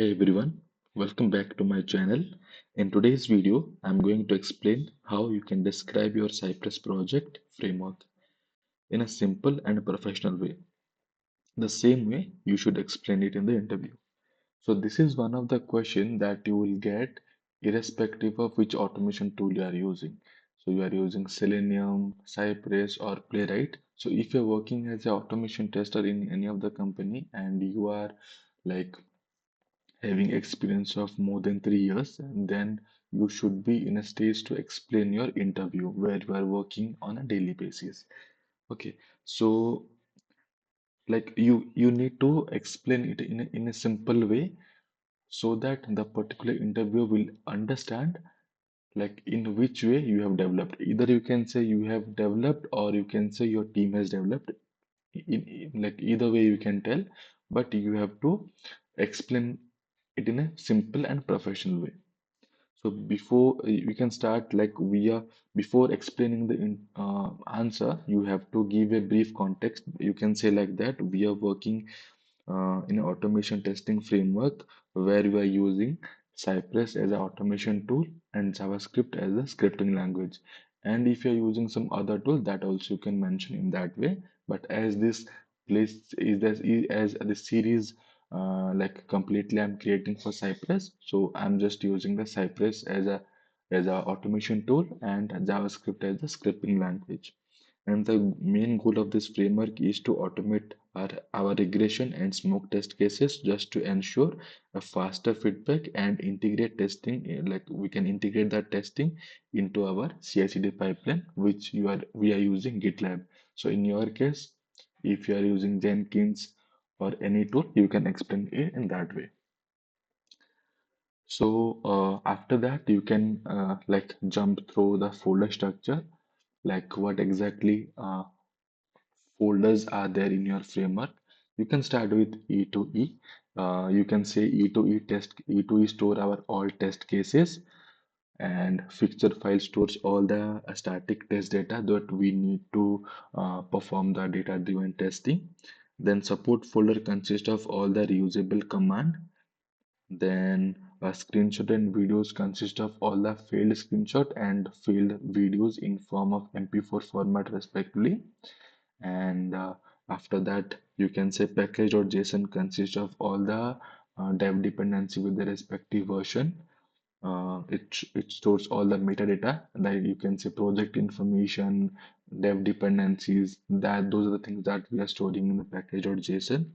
Hey everyone, welcome back to my channel. In today's video, I'm going to explain how you can describe your Cypress project framework in a simple and professional way, the same way you should explain it in the interview. So this is one of the questions that you will get irrespective of which automation tool you are using. So you are using Selenium, Cypress or Playwright. So if you're working as an automation tester in any of the company and you are like having experience of more than 3 years, and then you should be in a stage to explain your interview where you are working on a daily basis. Okay, so you need to explain it in a simple way so that the particular interviewer will understand like in which way you have developed. Either you can say you have developed or you can say your team has developed. Like either way you can tell, but you have to explain it in a simple and professional way. So before we can start, before explaining the answer, you have to give a brief context. You can say like that we are working in an automation testing framework where we are using Cypress as an automation tool and JavaScript as a scripting language. And if you're using some other tool, that also you can mention in that way. But as this place is as this series like completely I'm creating for Cypress, so I'm just using the Cypress as a automation tool and JavaScript as a scripting language. And the main goal of this framework is to automate our regression and smoke test cases just to ensure a faster feedback and integrate testing. Like we can integrate that testing into our CI/CD pipeline, which we are using GitLab. So in your case, if you are using Jenkins or any tool, you can explain it in that way. So after that, you can like jump through the folder structure, like what exactly folders are there in your framework. You can start with E2E. You can say E2E test, E2E store our all test cases, and fixture file stores all the static test data that we need to perform the data-driven testing. Then support folder consists of all the reusable command. Then a screenshot and videos consist of all the failed screenshot and failed videos in form of MP4 format respectively. And after that, you can say package.json consists of all the dev dependency with the respective version. It stores all the metadata, like you can say project information, dev dependencies, that those are the things that we are storing in the package.json.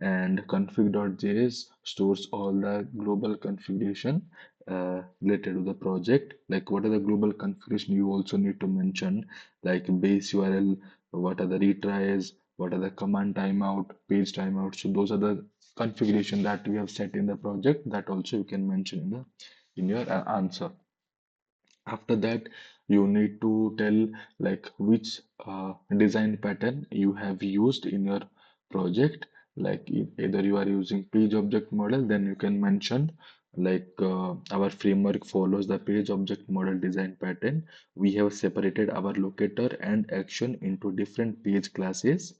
And config.js stores all the global configuration related to the project. Like what are the global configuration you also need to mention, like base URL, what are the retries, what are the command timeout, page timeout. So those are the configuration that we have set in the project that also you can mention in your answer. After that, you need to tell like which design pattern you have used in your project. Like either you are using page object model, then you can mention our framework follows the page object model design pattern. We have separated our locator and action into different page classes.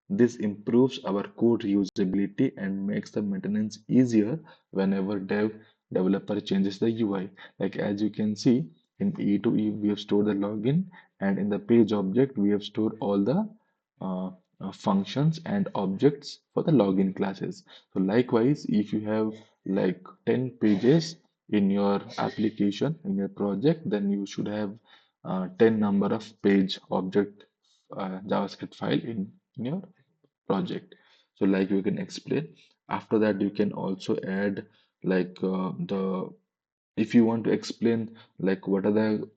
This improves our code reusability and makes the maintenance easier whenever developer changes the UI. Like as you can see, in E2E, we have stored the login, and in the page object, we have stored all the uh, functions and objects for the login classes. So likewise, if you have like 10 pages in your application, in your project, then you should have 10 number of page object JavaScript file in your project. So like you can explain. After that, you can also add the if you want to explain like what are the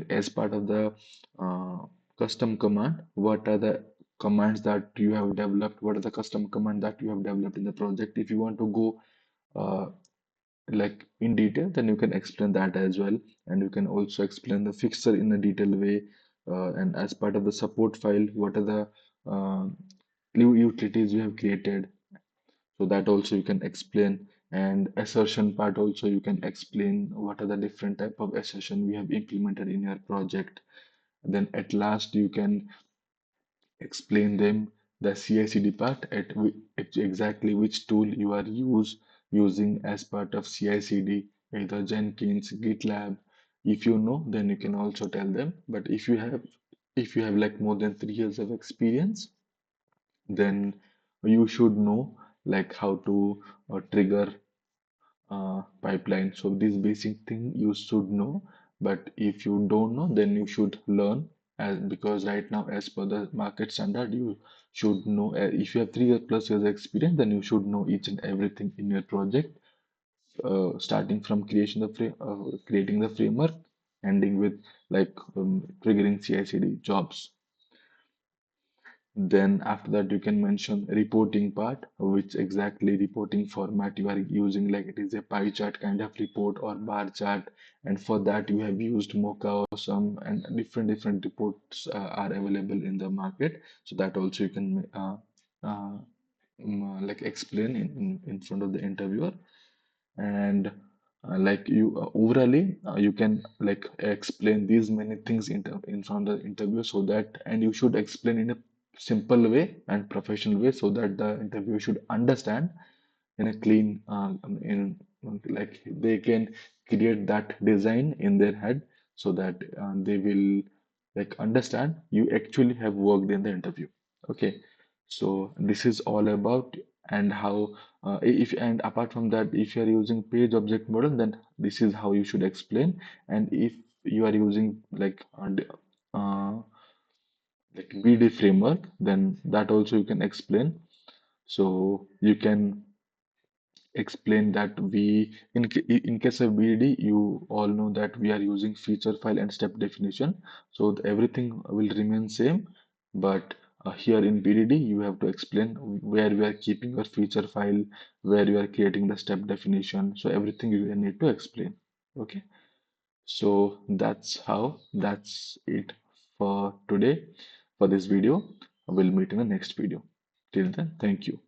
as part of the uh, custom command, what are the commands that you have developed, what are the custom command that you have developed in the project. If you want to go uh, like in detail, then you can explain that as well, and you can also explain the fixture in a detailed way, and as part of the support file, what are the uh, new utilities you have created, so that also you can explain. And assertion part also you can explain what are the different type of assertion we have implemented in your project. Then at last you can explain them the CI/CD part at exactly which tool you are use using as part of CI/CD, either Jenkins, GitLab. If you know, then you can also tell them. But if you have like more than 3 years of experience, then you should know like how to trigger pipeline. So this basic thing you should know, but if you don't know, then you should learn, as because right now, as per the market standard, you should know. If you have 3 years plus years experience, then you should know each and everything in your project, starting from creating the framework, ending with like triggering CI/CD jobs. Then after that, you can mention reporting part, which exactly reporting format you are using, like it is a pie chart kind of report or bar chart. And for that, you have used Mochawesome, and different reports are available in the market. So that also you can uh, like explain in front of the interviewer. And like you overally you can like explain these many things in front of the interview, so that, and you should explain in a simple way and professional way, so that the interviewer should understand in a clean in like they can create that design in their head, so that they will like understand you actually have worked in the interview. Okay, so this is all about, and how if and apart from that, if you are using page object model, then this is how you should explain. And if you are using uh, like BD framework, then that also you can explain. So you can explain that in case of BD, you all know that we are using feature file and step definition, so everything will remain same. But here in BDD, you have to explain where we are keeping your feature file, where you are creating the step definition, so everything you will need to explain. Okay, so that's it for today, for this video. We'll meet in the next video. Till then, thank you.